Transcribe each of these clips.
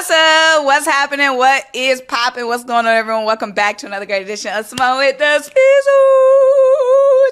What's up? What's happening? What is popping? What's going on, everyone? Welcome back to another great edition of Simone with the Sports.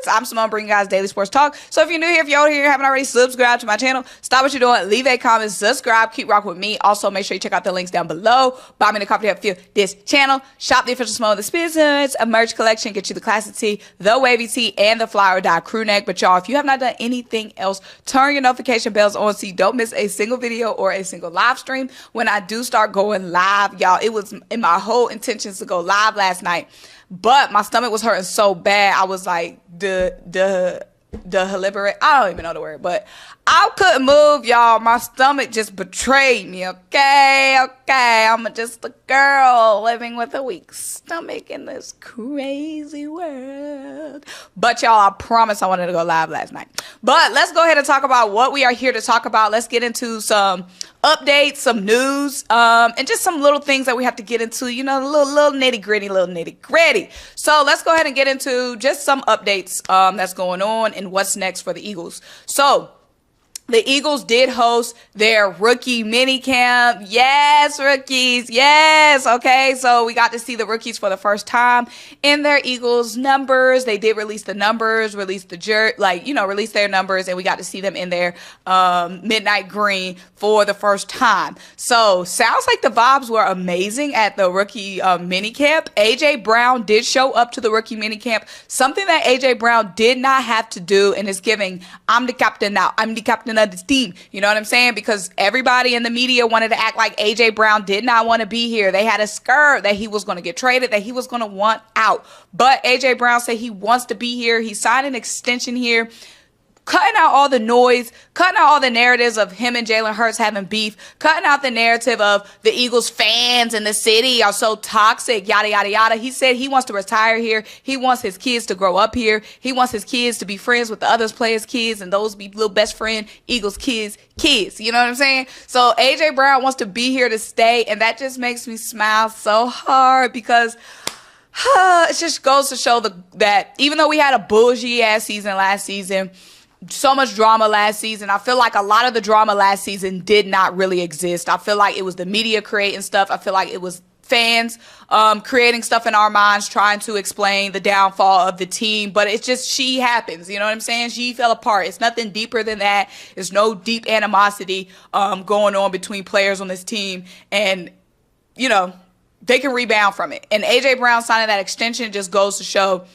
I'm Symone, bringing you guys daily sports talk. So if you're new here, if you're old here, you haven't already subscribed to my channel, stop what you're doing, leave a comment, subscribe, keep rocking with me. Also, make sure you check out the links down below. Buy me the coffee to help fuel this channel. Shop the official Simone with the Sports, a merch collection, get you the classic tee, the wavy tee, and the flower dye crew neck. But y'all, if you have not done anything else, turn your notification bells on so you don't miss a single video or a single live stream when I do start going live. Y'all, it was in my whole intentions to go live last night, but my stomach was hurting so bad. I was like, the deliberate, I don't even know the word, but I couldn't move, y'all. My stomach just betrayed me. Okay, I'm just a girl living with a weak stomach in this crazy world. But y'all, I promise I wanted to go live last night. But let's go ahead and talk about what we are here to talk about. Let's get into some updates, some news, and just some little things that we have to get into, you know, little nitty gritty. So let's go ahead and get into just some updates that's going on and what's next for the Eagles. So the Eagles did host their rookie mini camp. Yes, rookies. Yes. Okay. So we got to see the rookies for the first time in their Eagles numbers. They did release the numbers, release their numbers, and we got to see them in their midnight green for the first time. So sounds like the vibes were amazing at the rookie mini camp. AJ Brown did show up to the rookie mini camp, something that AJ Brown did not have to do, and is giving, I'm the captain now. I'm the captain of this team. You know what I'm saying? Because everybody in the media wanted to act like AJ Brown did not want to be here. They had a skirt that he was going to get traded, that he was going to want out. But AJ Brown said he wants to be here. He signed an extension here, cutting out all the noise, cutting out all the narratives of him and Jalen Hurts having beef, cutting out the narrative of the Eagles fans in the city are so toxic, yada, yada, yada. He said he wants to retire here. He wants his kids to grow up here. He wants his kids to be friends with the other players' kids, and those be little best friend Eagles kids. You know what I'm saying? So AJ Brown wants to be here to stay, and that just makes me smile so hard because it just goes to show that even though we had a bullshit-ass season last season, so much drama last season, I feel like a lot of the drama last season did not really exist. I feel like it was the media creating stuff. I feel like it was fans creating stuff in our minds, trying to explain the downfall of the team. But it's just, she happens. You know what I'm saying? She fell apart. It's nothing deeper than that. There's no deep animosity going on between players on this team. And, you know, they can rebound from it. And AJ Brown signing that extension just goes to show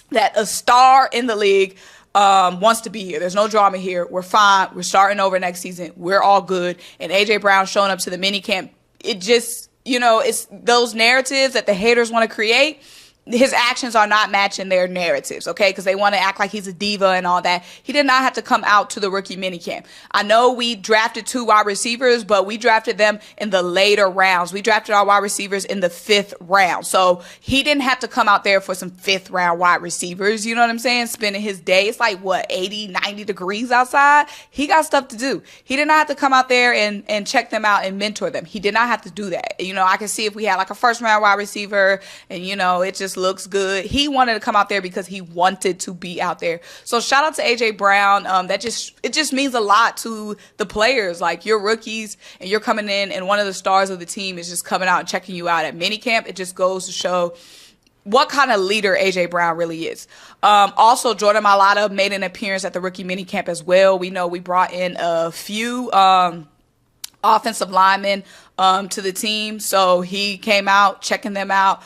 that a star in the league wants to be here. There's no drama here. We're fine. We're starting over next season. We're all good. And AJ Brown showing up to the mini camp, it just, you know, it's those narratives that the haters want to create. His actions are not matching their narratives, okay? Because they want to act like he's a diva and all that. He did not have to come out to the rookie minicamp. I know we drafted 2 wide receivers, but we drafted them in the later rounds. We drafted our wide receivers in the 5th round. So he didn't have to come out there for some 5th round wide receivers. You know what I'm saying? Spending his day. It's like, what, 80, 90 degrees outside? He got stuff to do. He did not have to come out there and check them out and mentor them. He did not have to do that. You know, I can see if we had like a 1st round wide receiver and, you know, it just looks good. He wanted to come out there because he wanted to be out there. So shout out to AJ Brown. It just means a lot to the players. Like, you're rookies and you're coming in, and one of the stars of the team is just coming out and checking you out at minicamp. It just goes to show what kind of leader AJ Brown really is. Also, Jordan Mailata made an appearance at the rookie minicamp as well. We know we brought in a few offensive linemen to the team. So he came out, checking them out,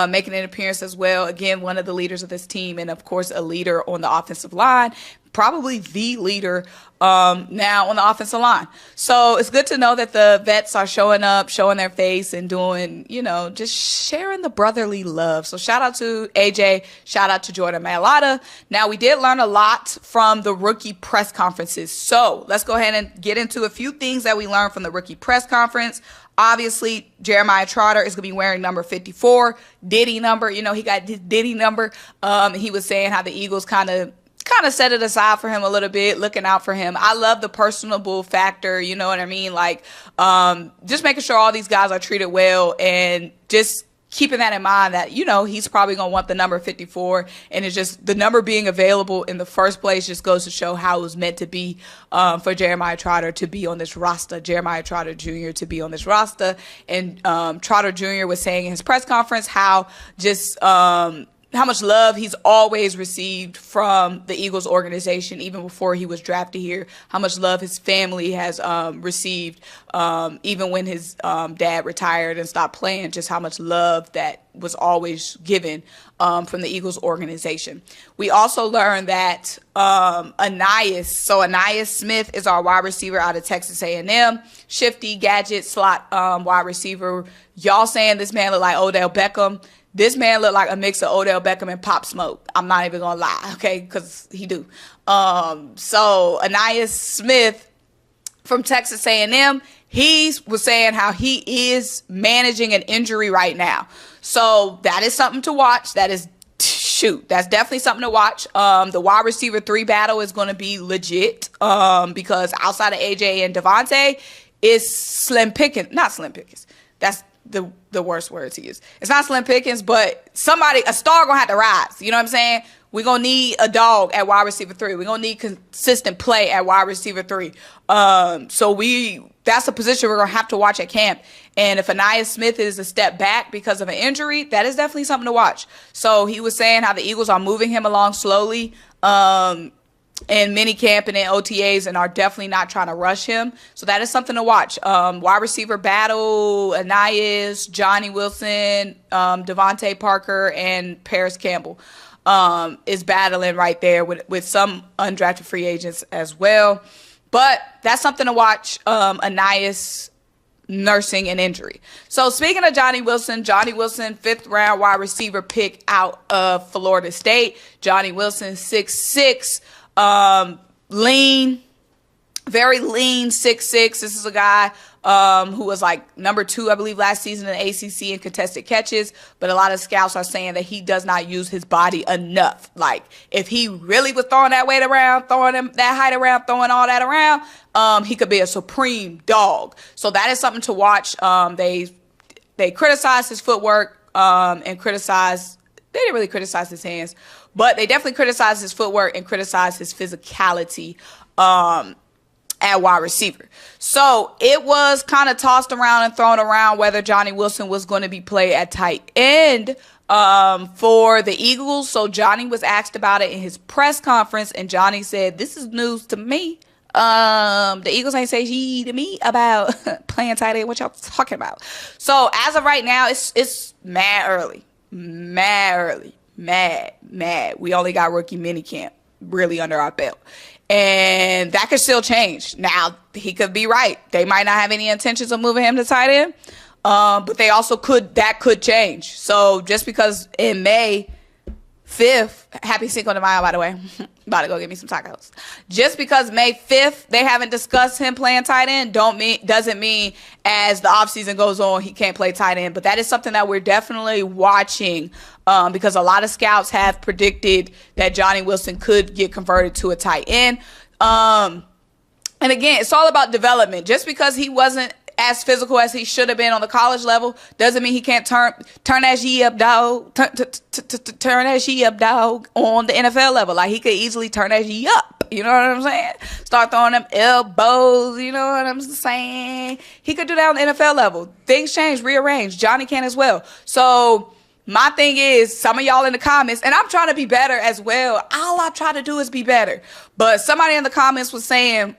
making an appearance as well. Again, one of the leaders of this team, and of course a leader on the offensive line, probably the leader now on the offensive line. So it's good to know that the vets are showing up, showing their face, and doing, you know, just sharing the brotherly love. So shout out to AJ, shout out to Jordan Mailata. Now, we did learn a lot from the rookie press conferences. So let's go ahead and get into a few things that we learned from the rookie press conference. Obviously, Jeremiah Trotter is going to be wearing number 54, Diddy number. You know, he got his Diddy number. He was saying how the Eagles kind of set it aside for him a little bit, looking out for him. I love the personable factor, you know what I mean? Like, just making sure all these guys are treated well and just keeping that in mind that, you know, he's probably going to want the number 54, and it's just the number being available in the first place just goes to show how it was meant to be for Jeremiah Trotter to be on this roster, Jeremiah Trotter Jr. to be on this roster. And Trotter Jr. was saying in his press conference how just how much love he's always received from the Eagles organization, even before he was drafted here, how much love his family has received, even when his dad retired and stopped playing, just how much love that was always given from the Eagles organization. We also learned that AINAIS Smith is our wide receiver out of Texas A&M, shifty, gadget, slot wide receiver. Y'all saying this man look like Odell Beckham. This man looked like a mix of Odell Beckham and Pop Smoke. I'm not even going to lie, okay, because he do. So AINAIS Smith from Texas A&M, he was saying how he is managing an injury right now. So that is something to watch. That's definitely something to watch. The wide receiver 3 battle is going to be legit because outside of AJ and Devontae, it's slim pickings. Not slim pickings. That's the worst word to use. It's not slim pickings, but a star gonna have to rise. You know what I'm saying? We're gonna need a dog at wide receiver 3. We're gonna need consistent play at wide receiver 3. That's a position we're gonna have to watch at camp. And if AINAIS Smith is a step back because of an injury, that is definitely something to watch. So he was saying how the Eagles are moving him along slowly. In minicamp and in OTAs, and are definitely not trying to rush him. So that is something to watch. Wide receiver battle, AINAIS, Johnny Wilson, Devontae Parker, and Paris Campbell is battling right there with some undrafted free agents as well. But that's something to watch, AINAIS nursing an injury. So speaking of Johnny Wilson, 5th round wide receiver pick out of Florida State. Johnny Wilson, 6'6", lean, very lean, 6'6". This is a guy who was like number 2, I believe, last season in the ACC in contested catches. But a lot of scouts are saying that he does not use his body enough. Like, if he really was throwing that weight around, throwing that height around, throwing all that around, he could be a supreme dog. So that is something to watch. They criticized his footwork and they didn't really criticize his hands, but they definitely criticized his footwork and criticized his physicality at wide receiver. So it was kind of tossed around and thrown around whether Johnny Wilson was going to be played at tight end for the Eagles. So Johnny was asked about it in his press conference, and Johnny said, "This is news to me. The Eagles ain't say shit to me about playing tight end. What y'all talking about?" So as of right now, it's mad early. We only got rookie minicamp really under our belt. And that could still change. Now, he could be right. They might not have any intentions of moving him to tight end. But they also that could change. So just because in May 5th, happy Cinco de Mayo, by the way. About to go get me some tacos. Just because May 5th, they haven't discussed him playing tight end, doesn't mean as the offseason goes on, he can't play tight end. But that is something that we're definitely watching because a lot of scouts have predicted that Johnny Wilson could get converted to a tight end. And again, it's all about development. Just because he wasn't as physical as he should have been on the college level doesn't mean he can't turn that shit up, dog. Turn that shit up, dog, on the NFL level. Like, he could easily turn that shit up. You know what I'm saying? Start throwing them elbows. You know what I'm saying? He could do that on the NFL level. Things change, rearrange. Johnny can as well. So my thing is, some of y'all in the comments, and I'm trying to be better as well. All I try to do is be better. But somebody in the comments was saying,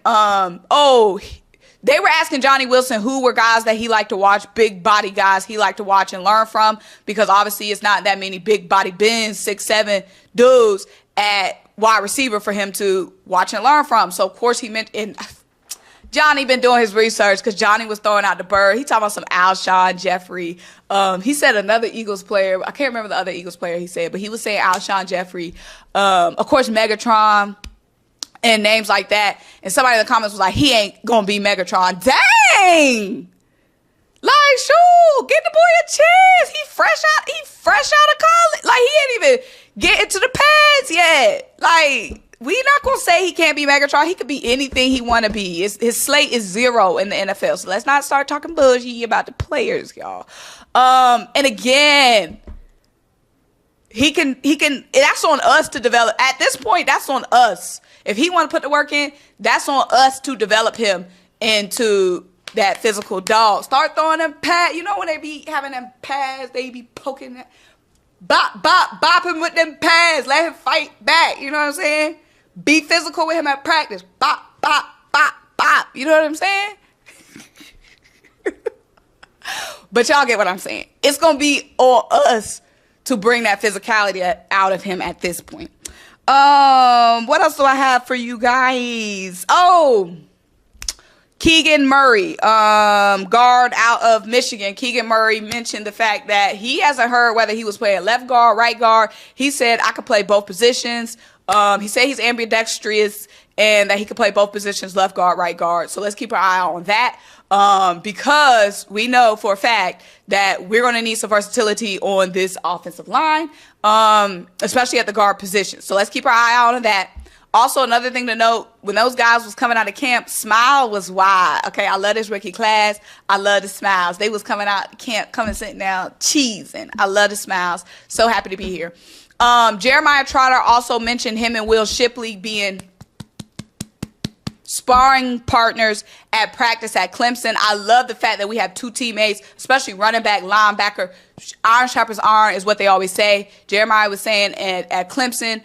they were asking Johnny Wilson who were guys that he liked to watch, big body guys he liked to watch and learn from, because obviously it's not that many big body bins, 6'7" dudes at wide receiver for him to watch and learn from. So of course he mentioned, Johnny been doing his research because Johnny was throwing out the bird. He talking about some Alshon Jeffrey. He said another Eagles player. I can't remember the other Eagles player he said, but he was saying Alshon Jeffrey. Of course, Megatron and names like that. And somebody in the comments was like, he ain't going to be Megatron. Dang! Like, shoot, get the boy a chance. He fresh out of college. Like, he ain't even get into the pads yet. Like, we not going to say he can't be Megatron. He could be anything he want to be. His slate is 0 in the NFL. So let's not start talking bullshit about the players, y'all. And again, he can, that's on us to develop. At this point, that's on us. If he want to put the work in, that's on us to develop him into that physical dog. Start throwing them pads. You know when they be having them pads, they be poking that. Bop him with them pads. Let him fight back. You know what I'm saying? Be physical with him at practice. Bop. You know what I'm saying? But y'all get what I'm saying. It's going to be on us to bring that physicality out of him at this point. What else do I have for you guys? Oh, Keegan Murray, guard out of Michigan. Keegan Murray mentioned the fact that he hasn't heard whether he was playing left guard, right guard. He said, I could play both positions. He said he's ambidextrous and that he could play both positions, left guard, right guard. So let's keep our eye on that. Because we know for a fact that we're going to need some versatility on this offensive line, especially at the guard position. So let's keep our eye out on that. Also, another thing to note, when those guys was coming out of camp, smile was wide. Okay, I love this rookie class. I love the smiles. They was coming out of camp, coming sitting down, cheesing. I love the smiles. So happy to be here. Jeremiah Trotter also mentioned him and Will Shipley being sparring partners at practice at Clemson. I love the fact that we have two teammates, especially running back, linebacker. Iron sharpens iron is what they always say. Jeremiah was saying at Clemson,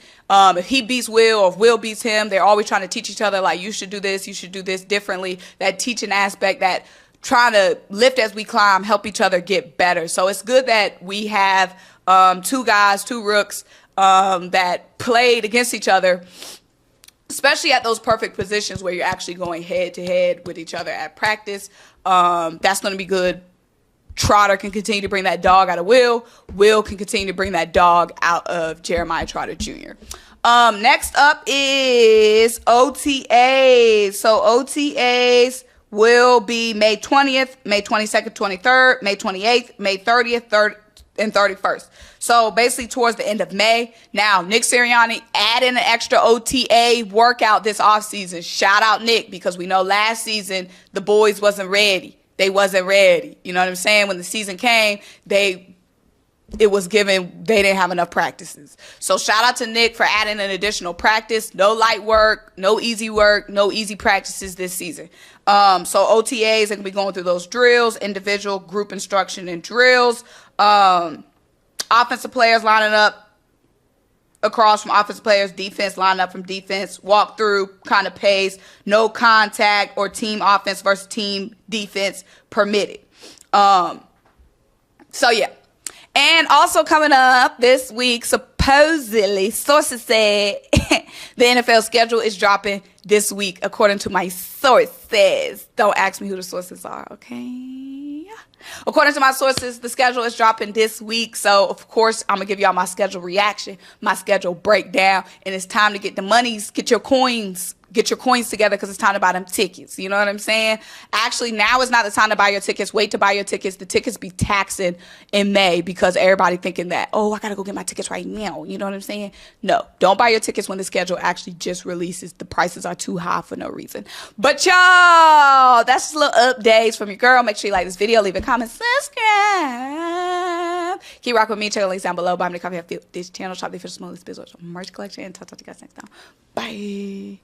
if he beats Will or if Will beats him, they're always trying to teach each other, like, you should do this differently. That teaching aspect, that trying to lift as we climb, help each other get better. So it's good that we have two guys, two rooks that played against each other, especially at those perfect positions where you're actually going head-to-head with each other at practice. That's going to be good. Trotter can continue to bring that dog out of Will. Will can continue to bring that dog out of Jeremiah Trotter Jr. Next up is OTAs. So OTAs will be May 20th, May 22nd, 23rd, May 28th, May 30th, 3rd, and 31st. So basically towards the end of May. Now, Nick Sirianni added an extra OTA workout this offseason. Shout out Nick, because we know last season the boys wasn't ready. They wasn't ready. You know what I'm saying? When the season came, they didn't have enough practices. So shout out to Nick for adding an additional practice. No light work, no easy practices this season. So OTAs are going to be going through those drills, individual, group instruction and drills. Offensive players lining up across from offensive players, defense lining up from defense, walk through kind of pace, no contact or team offense versus team defense permitted. So yeah. And also coming up this week, supposedly, sources said the NFL schedule is dropping this week, according to my sources. Don't ask me who the sources are, okay? According to my sources, the schedule is dropping this week. So, of course, I'm going to give y'all my schedule reaction, my schedule breakdown. And it's time to get the monies, get your coins together, because it's time to buy them tickets. You know what I'm saying? Actually, now is not the time to buy your tickets. Wait to buy your tickets. The tickets be taxing in May because everybody thinking that, oh, I got to go get my tickets right now. You know what I'm saying? No, don't buy your tickets when the schedule actually just releases. The prices are too high for no reason. But y'all, that's just little updates from your girl. Make sure you like this video, leave a comment, subscribe. Keep rocking with me. Check the links down below. Buy me the coffee. I feel this channel. Shop the official Symone With The Sports merch collection. And talk to you guys next time. Bye.